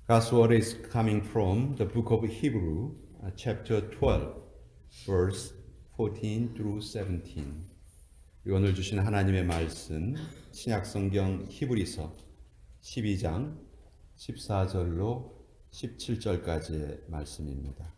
God's word is coming from the book of Hebrew, chapter 12, verse 14 through 17. 오늘 주신 하나님의 말씀, 신약성경 히브리서 12장 14절로 17절까지의 말씀입니다.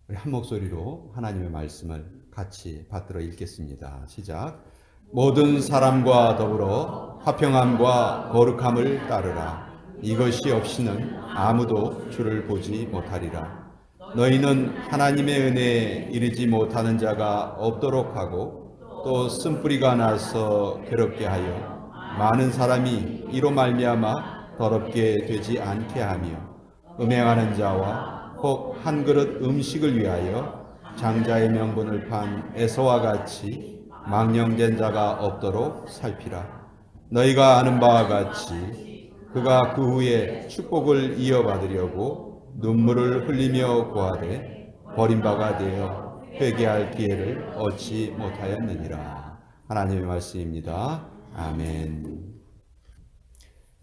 우리 한 목소리로 하나님의 말씀을 같이 받들어 읽겠습니다. 시작. 모든 사람과 더불어 화평함과 거룩함을 따르라. 이것이 없이는 아무도 주를 보지 못하리라. 너희는 하나님의 은혜에 이르지 못하는 자가 없도록 하고 또 쓴뿌리가 나서 괴롭게 하여 많은 사람이 이로 말미암아 더럽게 되지 않게 하며 음행하는 자와 혹 한 그릇 음식을 위하여 장자의 명분을 판 에서와 같이 망령된 자가 없도록 살피라. 너희가 아는 바와 같이 그가 그 후에 축복을 이어받으려고 눈물을 흘리며 구하되 버림바가 되어 회개할 기회를 얻지 못하였느니라. 하나님의 말씀입니다. 아멘.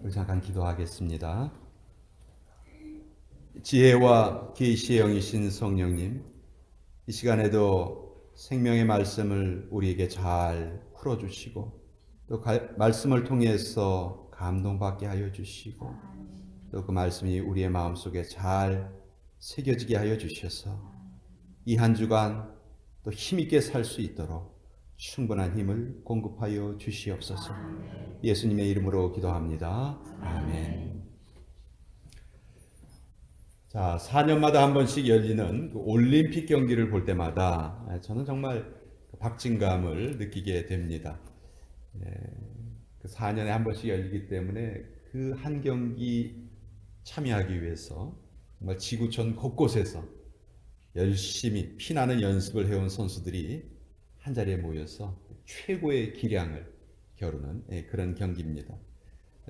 우리 잠깐 기도하겠습니다. 지혜와 계시의 영이신 성령님, 이 시간에도 생명의 말씀을 우리에게 잘 풀어주시고 또 말씀을 통해서 감동받게 하여 주시고 또 그 말씀이 우리의 마음속에 잘 새겨지게 하여 주셔서 이 한 주간 또 힘있게 살 수 있도록 충분한 힘을 공급하여 주시옵소서. 예수님의 이름으로 기도합니다. 아멘. 자, 4년마다 한 번씩 열리는 그 올림픽 경기를 볼 때마다 저는 정말 박진감을 느끼게 됩니다. 그 4년에 한 번씩 열리기 때문에 그 한 경기 참여하기 위해서 정말 지구촌 곳곳에서 열심히 피나는 연습을 해온 선수들이 한 자리에 모여서 최고의 기량을 겨루는 그런 경기입니다.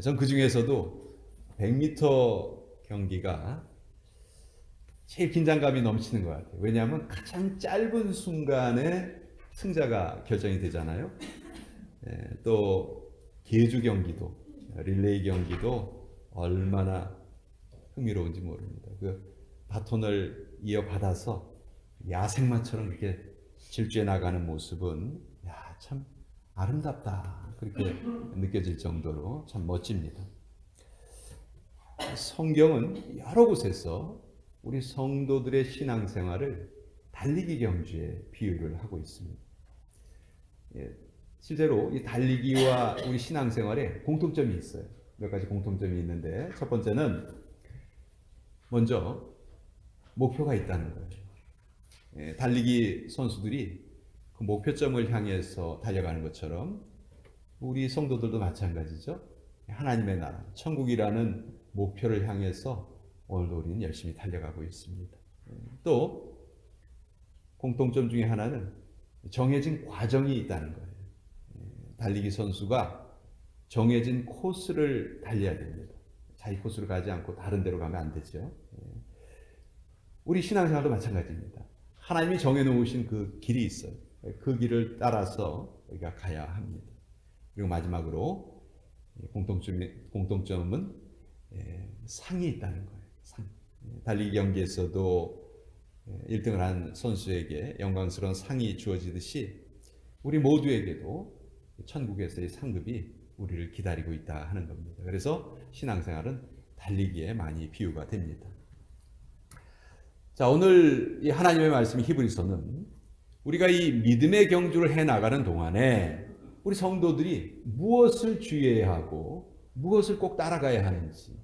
전 그 중에서도 100m 경기가 제일 긴장감이 넘치는 것 같아요. 왜냐하면 가장 짧은 순간에 승자가 결정이 되잖아요. 또 계주 경기도, 릴레이 경기도 얼마나 흥미로운지 모릅니다. 그 바톤을 이어받아서 야생마처럼 이렇게 질주해 나가는 모습은 참 아름답다 그렇게 느껴질 정도로 참 멋집니다. 성경은 여러 곳에서 우리 성도들의 신앙생활을 달리기 경주에 비유를 하고 있습니다. 실제로 이 달리기와 우리 신앙생활에 공통점이 있어요. 몇 가지 공통점이 있는데 첫 번째는 먼저 목표가 있다는 거예요. 달리기 선수들이 그 목표점을 향해서 달려가는 것처럼 우리 성도들도 마찬가지죠. 하나님의 나라, 천국이라는 목표를 향해서 오늘도 우리는 열심히 달려가고 있습니다. 또 공통점 중에 하나는 정해진 과정이 있다는 거예요. 달리기 선수가 정해진 코스를 달려야 됩니다. 자기 코스로 가지 않고 다른 데로 가면 안 되죠. 우리 신앙생활도 마찬가지입니다. 하나님이 정해놓으신 그 길이 있어요. 그 길을 따라서 우리가 가야 합니다. 그리고 마지막으로 공통점은 상이 있다는 거예요. 상. 달리기 경기에서도 1등을 한 선수에게 영광스러운 상이 주어지듯이 우리 모두에게도 천국에서의 상급이 우리를 기다리고 있다 하는 겁니다. 그래서 신앙생활은 달리기에 많이 비유가 됩니다. 자, 오늘 이 하나님의 말씀 히브리서는 우리가 이 믿음의 경주를 해나가는 동안에 우리 성도들이 무엇을 주의해야 하고 무엇을 꼭 따라가야 하는지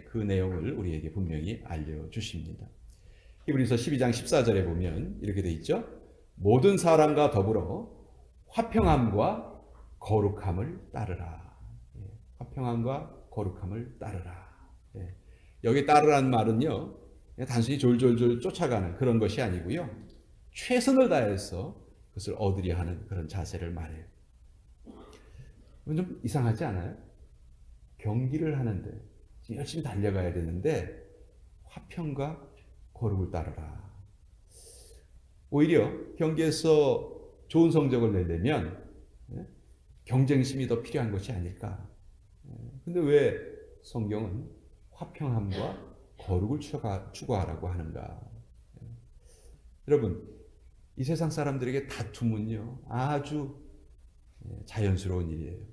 그 내용을 우리에게 분명히 알려주십니다. 히브리서 12장 14절에 보면 이렇게 돼 있죠. 모든 사람과 더불어 화평함과 거룩함을 따르라. 화평함과 거룩함을 따르라. 여기 따르라는 말은요, 단순히 졸졸졸 쫓아가는 그런 것이 아니고요, 최선을 다해서 그것을 얻으려 하는 그런 자세를 말해요. 이건 좀 이상하지 않아요? 경기를 하는데 열심히 달려가야 되는데 화평과 거룩을 따르라. 오히려 경기에서 좋은 성적을 내려면 경쟁심이 더 필요한 것이 아닐까. 근데 왜 성경은 화평함과 거룩을 추구하라고 하는가? 여러분, 이 세상 사람들에게 다툼은요, 아주 자연스러운 일이에요.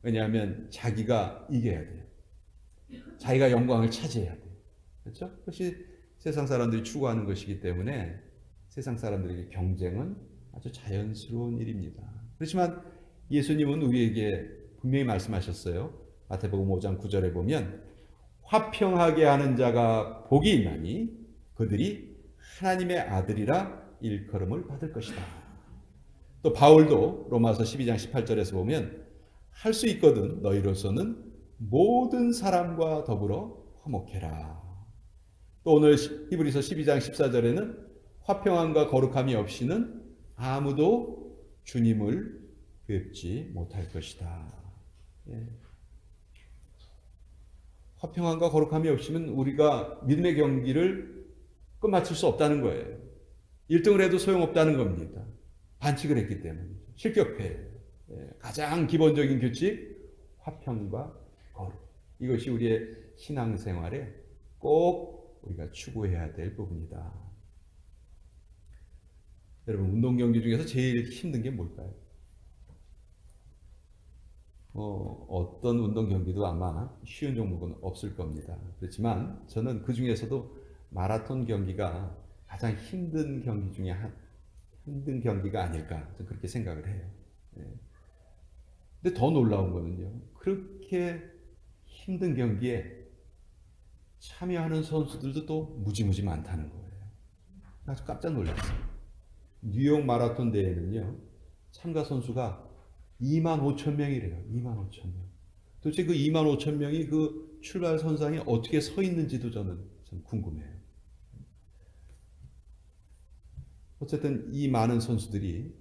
왜냐하면 자기가 이겨야 돼요. 자기가 영광을 차지해야 돼요. 그렇죠? 그것이 세상 사람들이 추구하는 것이기 때문에 세상 사람들에게 경쟁은 아주 자연스러운 일입니다. 그렇지만 예수님은 우리에게 분명히 말씀하셨어요. 마태복음 5장 9절에 보면 화평하게 하는 자가 복이 있나니 그들이 하나님의 아들이라 일컬음을 받을 것이다. 또 바울도 로마서 12장 18절에서 보면 할 수 있거든 너희로서는 모든 사람과 더불어 화목해라. 또 오늘 히브리서 12장 14절에는 화평함과 거룩함이 없이는 아무도 주님을 뵙지 못할 것이다. 예. 화평함과 거룩함이 없이면 우리가 믿음의 경기를 끝마칠 수 없다는 거예요. 1등을 해도 소용없다는 겁니다. 반칙을 했기 때문이죠. 실격패. 가장 기본적인 규칙, 화평과 거룩. 이것이 우리의 신앙생활에 꼭 우리가 추구해야 될 부분이다. 여러분, 운동 경기 중에서 제일 힘든 게 뭘까요? 어떤 운동 경기도 아마 쉬운 종목은 없을 겁니다. 그렇지만 저는 그 중에서도 마라톤 경기가 가장 힘든 경기 중에 힘든 경기가 아닐까 그렇게 생각을 해요. 근데 더 놀라운 거는요, 그렇게 힘든 경기에 참여하는 선수들도 또 무지무지 많다는 거예요. 아주 깜짝 놀랐어요. 뉴욕 마라톤 대회는요, 참가 선수가 25,000명이래요. 25,000명. 도대체 그 25,000명이 그 출발 선상에 어떻게 서 있는지도 저는 좀 궁금해요. 어쨌든 이 많은 선수들이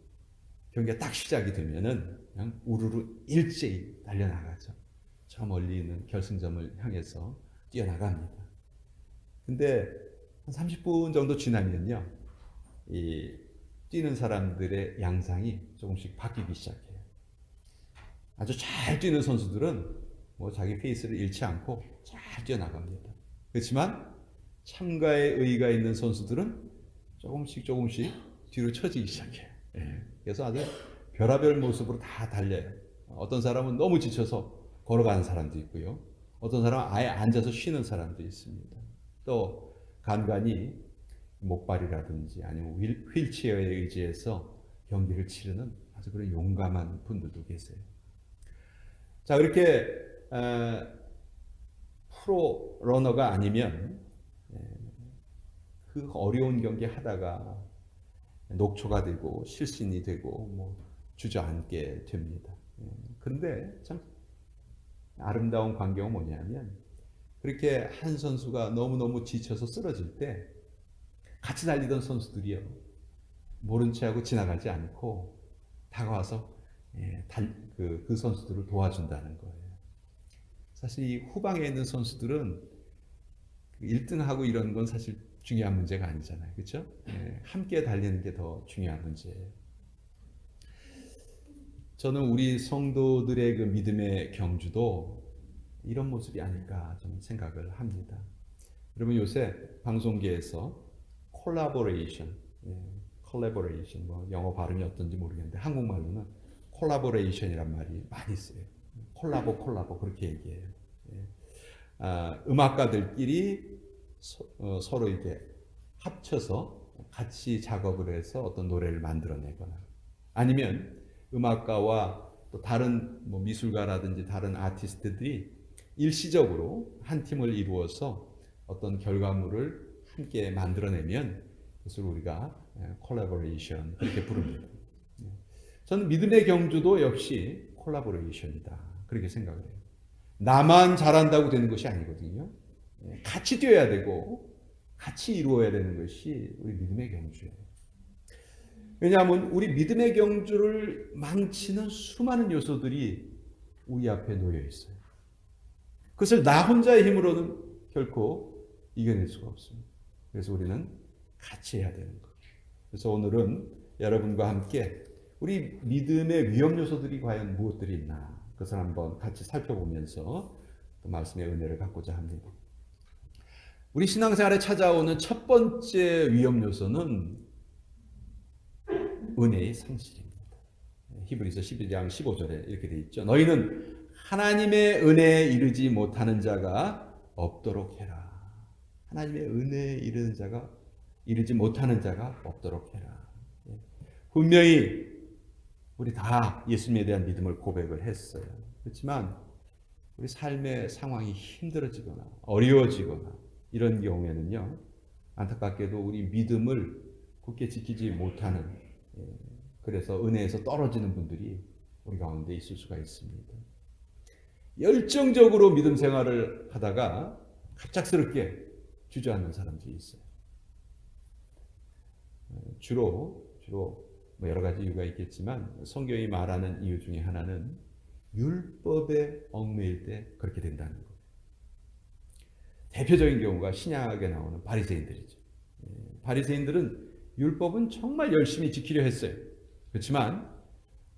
경기가 딱 시작이 되면은 그냥 우르르 일제히 달려나가죠. 저 멀리 있는 결승점을 향해서 뛰어나갑니다. 근데 한 30분 정도 지나면요, 이 뛰는 사람들의 양상이 조금씩 바뀌기 시작해요. 아주 잘 뛰는 선수들은 뭐 자기 페이스를 잃지 않고 잘 뛰어나갑니다. 그렇지만 참가에 의의가 있는 선수들은 조금씩 뒤로 처지기 시작해요. 그래서 아주 별의별 모습으로 다 달려요. 어떤 사람은 너무 지쳐서 걸어가는 사람도 있고요. 어떤 사람은 아예 앉아서 쉬는 사람도 있습니다. 또 간간히 목발이라든지 아니면 휠체어에 의지해서 경기를 치르는 아주 그런 용감한 분들도 계세요. 자, 그렇게 프로 러너가 아니면 그 어려운 경기 하다가 녹초가 되고 실신이 되고 뭐 주저앉게 됩니다. 그런데 참 아름다운 광경은 뭐냐면 그렇게 한 선수가 너무너무 지쳐서 쓰러질 때 같이 달리던 선수들이요, 모른 체하고 지나가지 않고 다가와서 그 선수들을 도와준다는 거예요. 사실 이 후방에 있는 선수들은 1등하고 이런 건 사실 중요한 문제가 아니잖아요. 그렇죠? 함께 달리는 게 더 중요한 문제예요. 저는 우리 성도들의 그 믿음의 경주도 이런 모습이 아닐까 좀 생각을 합니다. 여러분, 요새 방송계에서 콜라보레이션, 뭐 영어 발음이 어떤지 모르겠는데 한국말로는 콜라보레이션이란 말이 많이 써요. 콜라보 그렇게 얘기해요. 음악가들끼리 서로 이렇게 합쳐서 같이 작업을 해서 어떤 노래를 만들어내거나 아니면 음악가와 또 다른 뭐 미술가라든지 다른 아티스트들이 일시적으로 한 팀을 이루어서 어떤 결과물을 함께 만들어내면 그것을 우리가 콜라보레이션 그렇게 부릅니다. 저는 믿음의 경주도 역시 콜라보레이션이다 그렇게 생각을 해요. 나만 잘한다고 되는 것이 아니거든요. 같이 뛰어야 되고 같이 이루어야 되는 것이 우리 믿음의 경주예요. 왜냐하면 우리 믿음의 경주를 망치는 수많은 요소들이 우리 앞에 놓여 있어요. 그것을 나 혼자의 힘으로는 결코 이겨낼 수가 없습니다. 그래서 우리는 같이 해야 되는 거예요. 그래서 오늘은 여러분과 함께 우리 믿음의 위험 요소들이 과연 무엇들이 있나 그것을 한번 같이 살펴보면서 말씀의 은혜를 갖고자 합니다. 우리 신앙생활에 찾아오는 첫 번째 위험 요소는 은혜의 상실입니다. 히브리서 12장 15절에 이렇게 되어 있죠. 너희는 하나님의 은혜에 이르지 못하는 자가 없도록 해라. 하나님의 은혜에 이르지 못하는 자가 없도록 해라. 분명히 우리 다 예수님에 대한 믿음을 고백을 했어요. 그렇지만 우리 삶의 상황이 힘들어지거나 어려워지거나 이런 경우에는요, 안타깝게도 우리 믿음을 굳게 지키지 못하는, 그래서 은혜에서 떨어지는 분들이 우리 가운데 있을 수가 있습니다. 열정적으로 믿음 생활을 하다가 갑작스럽게 주저앉는 사람들이 있어요. 주로 뭐 여러 가지 이유가 있겠지만 성경이 말하는 이유 중에 하나는 율법에 얽매일 때 그렇게 된다는 거예요. 대표적인 경우가 신약에 나오는 바리새인들이죠. 바리새인들은 율법은 정말 열심히 지키려 했어요. 그렇지만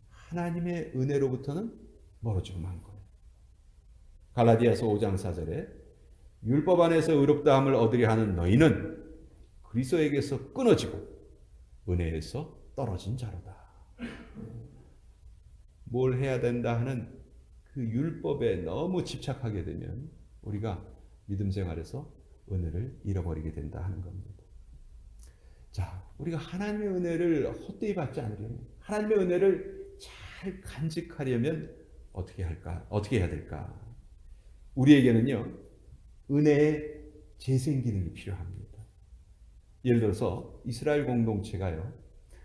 하나님의 은혜로부터는 멀어지고 만 거예요. 갈라디아서 5장 4절에 율법 안에서 의롭다함을 얻으려 하는 너희는 그리스도에게서 끊어지고 은혜에서 떨어진 자로다. 뭘 해야 된다 하는 그 율법에 너무 집착하게 되면 우리가 믿음 생활에서 은혜를 잃어버리게 된다 하는 겁니다. 자, 우리가 하나님의 은혜를 헛되이 받지 않으려면, 하나님의 은혜를 잘 간직하려면 어떻게 해야 될까? 우리에게는요, 은혜의 재생 기능이 필요합니다. 예를 들어서 이스라엘 공동체가요,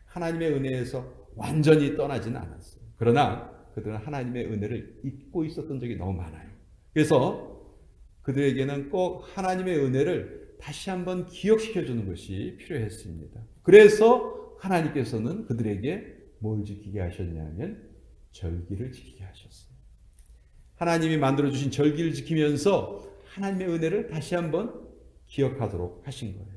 하나님의 은혜에서 완전히 떠나지는 않았어요. 그러나 그들은 하나님의 은혜를 잊고 있었던 적이 너무 많아요. 그래서 그들에게는 꼭 하나님의 은혜를 다시 한번 기억시켜주는 것이 필요했습니다. 그래서 하나님께서는 그들에게 뭘 지키게 하셨냐면 절기를 지키게 하셨어요. 하나님이 만들어주신 절기를 지키면서 하나님의 은혜를 다시 한번 기억하도록 하신 거예요.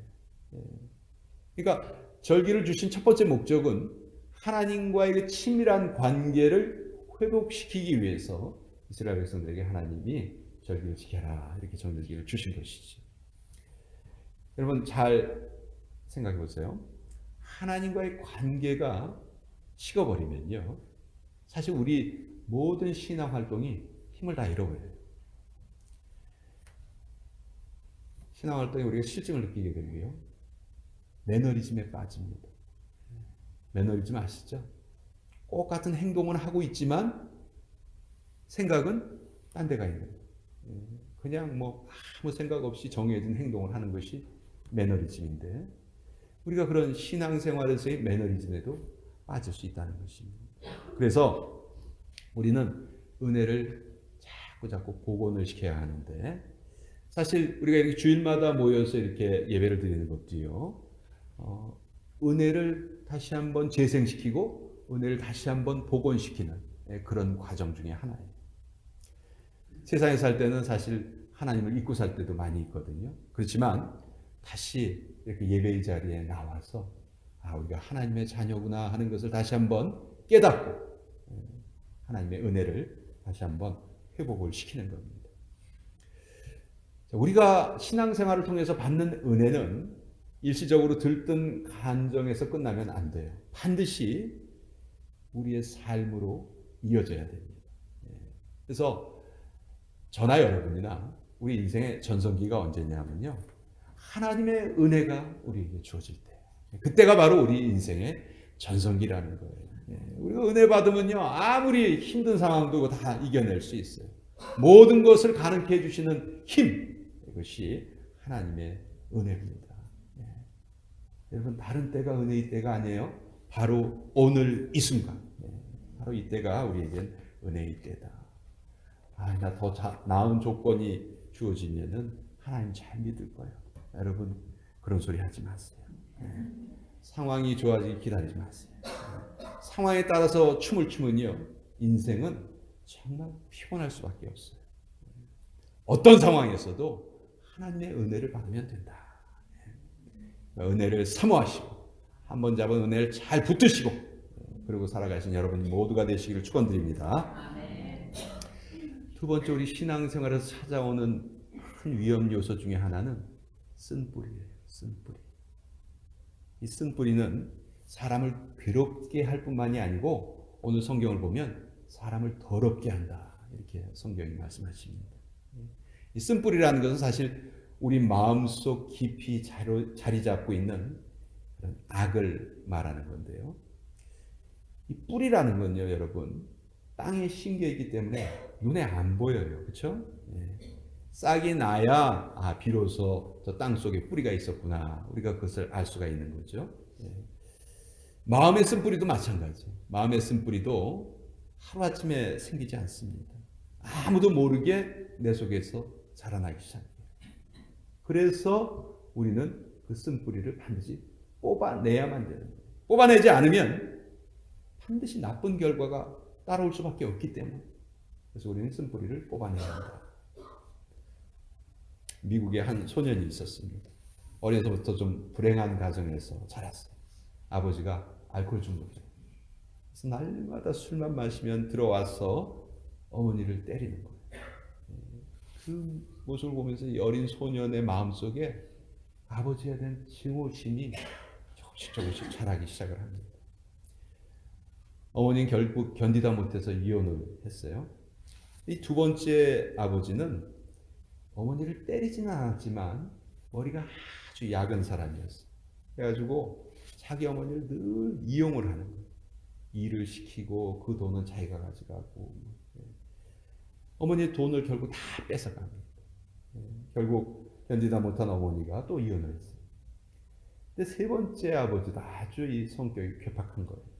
그러니까 절기를 주신 첫 번째 목적은 하나님과의 친밀한 관계를 회복시키기 위해서 이스라엘 백성들에게 하나님이 절기를 지켜라 이렇게 절기를 주신 것이죠. 여러분 잘 생각해 보세요. 하나님과의 관계가 식어버리면요, 사실 우리 모든 신앙 활동이 힘을 다 잃어버려요. 신앙 활동에 우리가 실증을 느끼게 되고요, 매너리즘에 빠집니다. 매너리즘 아시죠? 똑같은 행동은 하고 있지만 생각은 딴 데가 있는 거예요. 그냥 뭐 아무 생각 없이 정해진 행동을 하는 것이 매너리즘인데, 우리가 그런 신앙생활에서의 매너리즘에도 빠질 수 있다는 것입니다. 그래서 우리는 은혜를 자꾸 복원을 시켜야 하는데, 사실 우리가 이렇게 주일마다 모여서 이렇게 예배를 드리는 것도요, 은혜를 다시 한번 재생시키고 은혜를 다시 한번 복원시키는 그런 과정 중에 하나예요. 세상에 살 때는 사실 하나님을 잊고 살 때도 많이 있거든요. 그렇지만 다시 이렇게 예배의 자리에 나와서 우리가 하나님의 자녀구나 하는 것을 다시 한번 깨닫고 하나님의 은혜를 다시 한번 회복을 시키는 겁니다. 우리가 신앙생활을 통해서 받는 은혜는 일시적으로 들뜬 감정에서 끝나면 안 돼요. 반드시 우리의 삶으로 이어져야 됩니다. 그래서 저나 여러분이나 우리 인생의 전성기가 언제냐면요, 하나님의 은혜가 우리에게 주어질 때, 그때가 바로 우리 인생의 전성기라는 거예요. 우리가 은혜 받으면요, 아무리 힘든 상황도 다 이겨낼 수 있어요. 모든 것을 가능케 해주시는 힘, 이것이 하나님의 은혜입니다. 여러분, 다른 때가 은혜의 때가 아니에요. 바로 오늘 이 순간, 바로 이때가 우리에겐 은혜의 때다. 나 더 나은 조건이 주어지면은 하나님 잘 믿을 거예요. 여러분, 그런 소리 하지 마세요. 상황이 좋아지기 기다리지 마세요. 상황에 따라서 춤을 추면요, 인생은 정말 피곤할 수밖에 없어요. 어떤 상황에서도 하나님의 은혜를 받으면 된다. 은혜를 사모하시고 한번 잡은 은혜를 잘 붙드시고 그리고 살아가신 여러분 모두가 되시기를 축원드립니다. 두 번째, 우리 신앙생활에서 찾아오는 큰 위험 요소 중에 하나는 쓴뿌리예요. 쓴뿌리. 이 쓴뿌리는 사람을 괴롭게 할 뿐만이 아니고 오늘 성경을 보면 사람을 더럽게 한다, 이렇게 성경이 말씀하십니다. 이 쓴뿌리라는 것은 사실 우리 마음속 깊이 자리 잡고 있는 그런 악을 말하는 건데요. 이 뿌리라는 건요, 여러분, 땅에 심겨 있기 때문에 눈에 안 보여요. 그렇죠? 싹이 나야 비로소 저 땅 속에 뿌리가 있었구나, 우리가 그것을 알 수가 있는 거죠. 마음의 쓴뿌리도 마찬가지예요. 마음의 쓴뿌리도 하루아침에 생기지 않습니다. 아무도 모르게 내 속에서 자라나기 시작해요. 그래서 우리는 그 쓴뿌리를 반드시 뽑아내야만 되는 거예요. 뽑아내지 않으면 반드시 나쁜 결과가 따라올 수밖에 없기 때문에, 그래서 우리는 쓴뿌리를 뽑아내야 한다. 미국에 한 소년이 있었습니다. 어려서부터 좀 불행한 가정에서 자랐어요. 아버지가 알코올 중독자예요. 그래서 날마다 술만 마시면 들어와서 어머니를 때리는 거예요. 그 모습을 보면서 이 어린 소년의 마음속에 아버지에 대한 증오심이 조금씩 자라기 시작을 합니다. 어머니는 결국 견디다 못해서 이혼을 했어요. 이 두 번째 아버지는 어머니를 때리지는 않았지만 머리가 아주 야근 사람이었어요. 그래가지고 자기 어머니를 늘 이용을 하는 거예요. 일을 시키고 그 돈은 자기가 가져가고, 어머니의 돈을 결국 다 뺏어갑니다. 결국 견디다 못한 어머니가 또 이혼을 했어요. 근데 세 번째 아버지도 아주 이 성격이 괴팍한 거예요.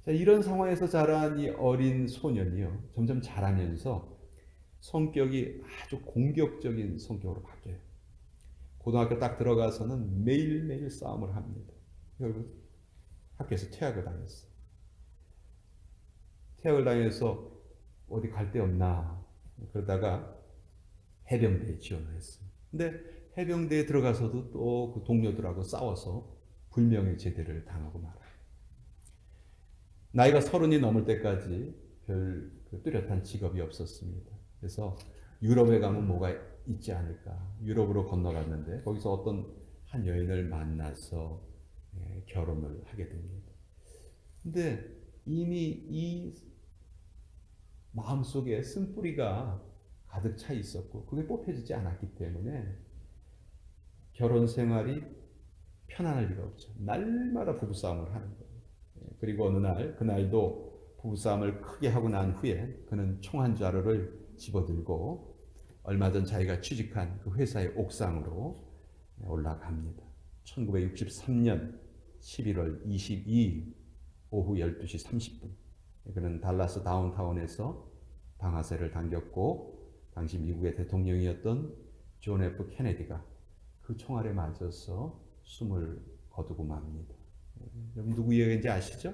자, 이런 상황에서 자란 이 어린 소년이요, 점점 자라면서 성격이 아주 공격적인 성격으로 바뀌어요. 고등학교 딱 들어가서는 매일매일 싸움을 합니다. 결국 학교에서 퇴학을 당했어요. 퇴학을 당해서 어디 갈 데 없나 그러다가 해병대에 지원을 했어요. 근데 해병대에 들어가서도 또 그 동료들하고 싸워서 불명예 제대를 당하고 말아요. 나이가 30이 넘을 때까지 별 뚜렷한 직업이 없었습니다. 그래서 유럽에 가면 뭐가 있지 않을까, 유럽으로 건너갔는데 거기서 어떤 한 여인을 만나서 결혼을 하게 됩니다. 근데 이미 이 마음속에 쓴뿌리가 가득 차 있었고 그게 뽑혀지지 않았기 때문에 결혼 생활이 편안할 리가 없죠. 날마다 부부싸움을 하는 거예요. 그리고 어느 날, 그날도 부부싸움을 크게 하고 난 후에 그는 총 한 자루를 집어들고 얼마 전 자기가 취직한 그 회사의 옥상으로 올라갑니다. 1963년 11월 22일 오후 12시 30분. 그는 달라스 다운타운에서 방아쇠를 당겼고 당시 미국의 대통령이었던 존 F 케네디가 그 총알에 맞아서 숨을 거두고 맙니다. 여러분 누구 이야기인지 아시죠?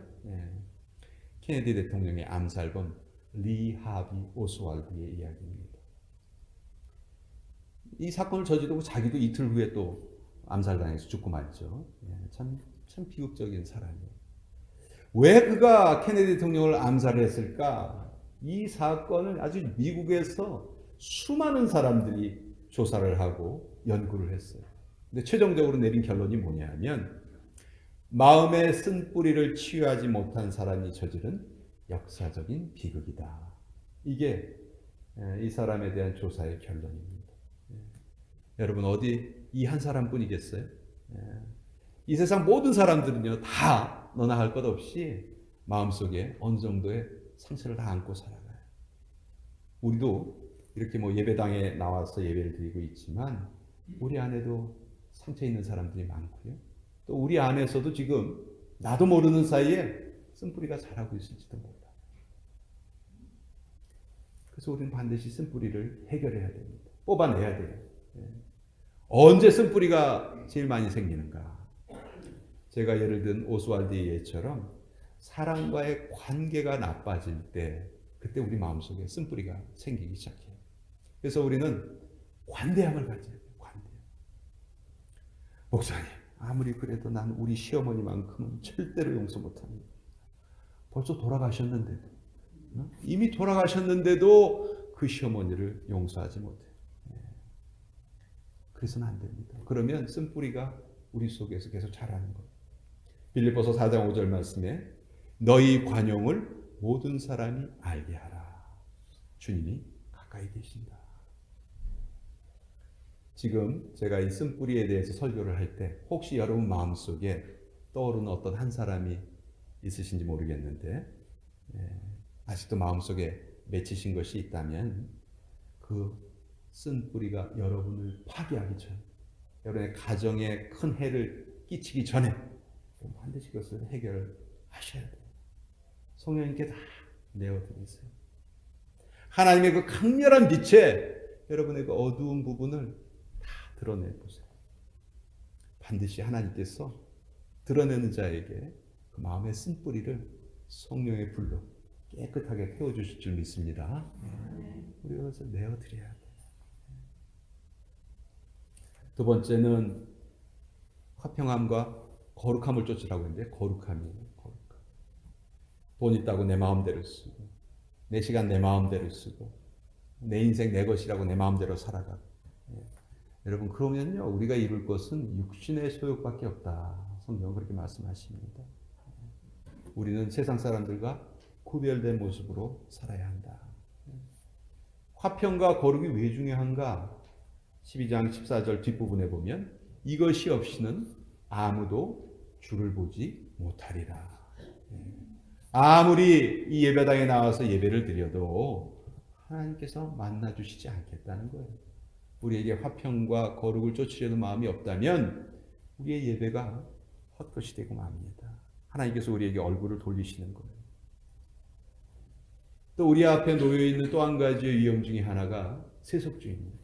케네디 대통령의 암살범 리 하비 오스왈드의 이야기입니다. 이 사건을 저지르고 자기도 이틀 후에 또 암살당해서 죽고 말죠. 참 비극적인 사람이에요. 왜 그가 케네디 대통령을 암살했을까? 이 사건을 아주 미국에서 수많은 사람들이 조사를 하고 연구를 했어요. 근데 최종적으로 내린 결론이 뭐냐면 마음에 쓴 뿌리를 치유하지 못한 사람이 저지른 역사적인 비극이다. 이게 이 사람에 대한 조사의 결론입니다. 여러분 어디 이 한 사람뿐이겠어요? 이 세상 모든 사람들은요 다 너나 할 것 없이 마음속에 어느 정도의 상처를 다 안고 살아가요. 우리도 이렇게 예배당에 나와서 예배를 드리고 있지만 우리 안에도 상처 있는 사람들이 많고요. 또 우리 안에서도 지금 나도 모르는 사이에 쓴뿌리가 자라고 있을지도 몰라. 그래서 우리는 반드시 쓴뿌리를 해결해야 됩니다. 뽑아내야 돼요. 언제 쓴뿌리가 제일 많이 생기는가? 제가 예를 든 오스왈드의 예처럼 사람과의 관계가 나빠질 때 그때 우리 마음속에 쓴뿌리가 생기기 시작해요. 그래서 우리는 관대함을 가져야 돼요. 관대함. 목사님, 아무리 그래도 난 우리 시어머니만큼은 절대로 용서 못합니다. 벌써 돌아가셨는데도, 이미 돌아가셨는데도 그 시어머니를 용서하지 못해. 그래서는 안 됩니다. 그러면 쓴뿌리가 우리 속에서 계속 자라는 거예요. 빌립보서 4장 5절 말씀에 너희 관용을 모든 사람이 알게 하라. 주님이 가까이 계신다. 지금 제가 이 쓴뿌리에 대해서 설교를 할 때 혹시 여러분 마음속에 떠오르는 어떤 한 사람이 있으신지 모르겠는데 아직도 마음속에 맺히신 것이 있다면 그 쓴뿌리가 여러분을 파괴하기 전, 여러분의 가정에 큰 해를 끼치기 전에 반드시 그것을 해결하셔야 돼요. 성령님께 다 내어드리세요. 하나님의 그 강렬한 빛에 여러분의 그 어두운 부분을 다 드러내보세요. 반드시 하나님께서 드러내는 자에게 그 마음의 쓴뿌리를 성령의 불로 깨끗하게 태워주실 줄 믿습니다. 우리가 그것을 내어드려야 돼요. 두 번째는 화평함과 거룩함을 쫓으라고 했는데 거룩함이에요. 거룩함. 돈 있다고 내 마음대로 쓰고 내 시간 내 마음대로 쓰고 내 인생 내 것이라고 내 마음대로 살아가고 여러분 그러면요 우리가 이룰 것은 육신의 소욕밖에 없다. 성경은 그렇게 말씀하십니다. 우리는 세상 사람들과 구별된 모습으로 살아야 한다. 화평과 거룩이 왜 중요한가? 12장 14절 뒷부분에 보면 이것이 없이는 아무도 주를 보지 못하리라. 아무리 이 예배당에 나와서 예배를 드려도 하나님께서 만나주시지 않겠다는 거예요. 우리에게 화평과 거룩을 쫓으려는 마음이 없다면 우리의 예배가 헛것이 되고 맙니다. 하나님께서 우리에게 얼굴을 돌리시는 거예요. 또 우리 앞에 놓여있는 또 한 가지의 위험 중에 하나가 세속주의입니다.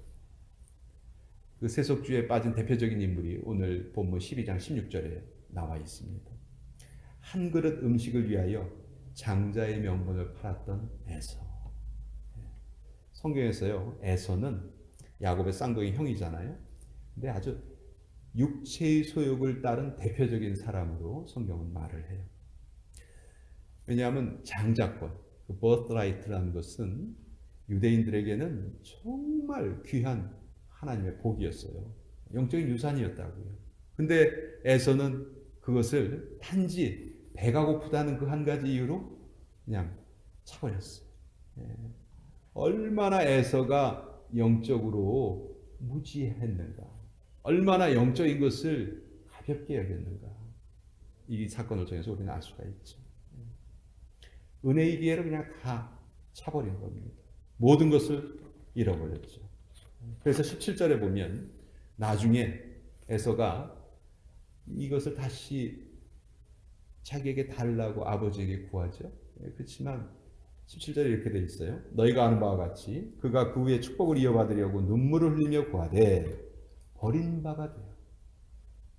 그 세속주의에 빠진 대표적인 인물이 오늘 본문 12장 16절에 나와 있습니다. 한 그릇 음식을 위하여 장자의 명분을 팔았던 에서. 성경에서요, 에서는 야곱의 쌍둥이 형이잖아요. 근데 아주 육체의 소욕을 따른 대표적인 사람으로 성경은 말을 해요. 왜냐하면 장자권, 그 birthright라는 것은 유대인들에게는 정말 귀한 하나님의 복이었어요. 영적인 유산이었다고요. 근데 에서는 그것을 단지 배가 고프다는 그 한 가지 이유로 그냥 차버렸어요. 얼마나 에서가 영적으로 무지했는가. 얼마나 영적인 것을 가볍게 여겼는가. 이 사건을 통해서 우리는 알 수가 있죠. 은혜의 기회를 그냥 다 차버린 겁니다. 모든 것을 잃어버렸죠. 그래서 17절에 보면 나중에 에서가 이것을 다시 자기에게 달라고 아버지에게 구하죠. 그렇지만 17절에 이렇게 되어 있어요. 너희가 아는 바와 같이 그가 그 후에 축복을 이어받으려고 눈물을 흘리며 구하되 버린 바가 되어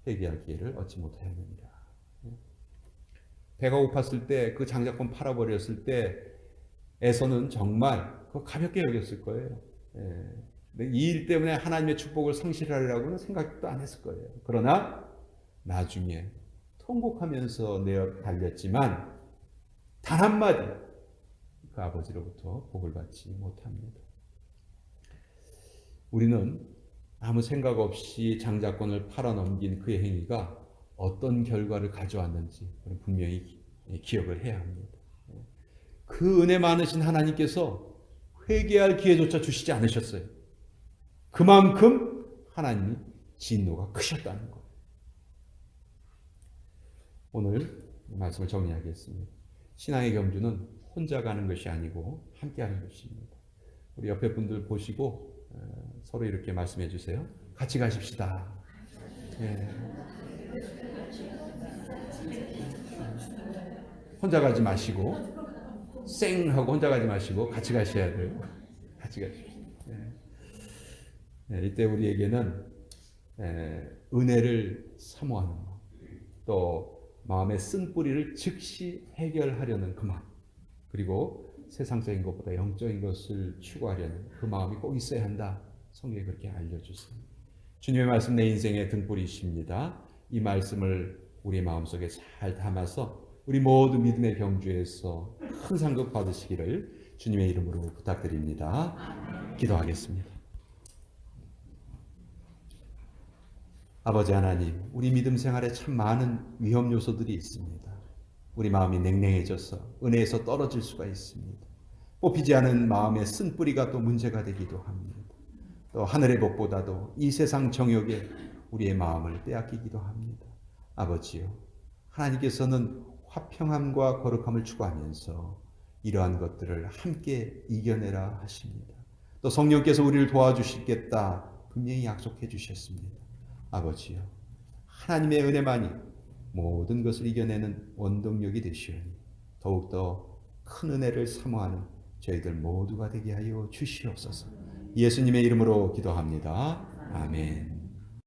회개할 기회를 얻지 못하였느니라. 배가 고팠을 때 그 장자권 팔아버렸을 때 에서는 정말 그거 가볍게 여겼을 거예요. 이 일 때문에 하나님의 축복을 상실하리라고는 생각도 안 했을 거예요. 그러나 나중에 통곡하면서 내어 달렸지만 단 한마디 그 아버지로부터 복을 받지 못합니다. 우리는 아무 생각 없이 장자권을 팔아넘긴 그의 행위가 어떤 결과를 가져왔는지 분명히 기억을 해야 합니다. 그 은혜 많으신 하나님께서 회개할 기회조차 주시지 않으셨어요. 그만큼 하나님이 진노가 크셨다는 것. 오늘 말씀을 정리하겠습니다. 신앙의 경주는 혼자 가는 것이 아니고 함께 하는 것입니다. 우리 옆에 분들 보시고 서로 이렇게 말씀해 주세요. 같이 가십시다. 예. 혼자 가지 마시고 쌩 하고 혼자 가지 마시고 같이 가셔야 돼요. 같이 가십시오. 이때 우리에게는 은혜를 사모하는 마음, 또 마음의 쓴뿌리를 즉시 해결하려는 그 마음, 그리고 세상적인 것보다 영적인 것을 추구하려는 그 마음이 꼭 있어야 한다. 성경이 그렇게 알려주세요. 주님의 말씀 내 인생의 등불이십니다. 이 말씀을 우리 마음속에 잘 담아서 우리 모두 믿음의 경주에서 큰 상급 받으시기를 주님의 이름으로 부탁드립니다. 기도하겠습니다. 아버지 하나님, 우리 믿음 생활에 참 많은 위험 요소들이 있습니다. 우리 마음이 냉랭해져서 은혜에서 떨어질 수가 있습니다. 뽑히지 않은 마음의 쓴뿌리가 또 문제가 되기도 합니다. 또 하늘의 복보다도 이 세상 정욕에 우리의 마음을 빼앗기기도 합니다. 아버지요, 하나님께서는 화평함과 거룩함을 추구하면서 이러한 것들을 함께 이겨내라 하십니다. 또 성령께서 우리를 도와주시겠다 분명히 약속해 주셨습니다. 아버지요, 하나님의 은혜만이 모든 것을 이겨내는 원동력이 되시오니 더욱더 큰 은혜를 사모하는 저희들 모두가 되게 하여 주시옵소서. 예수님의 이름으로 기도합니다. 아멘.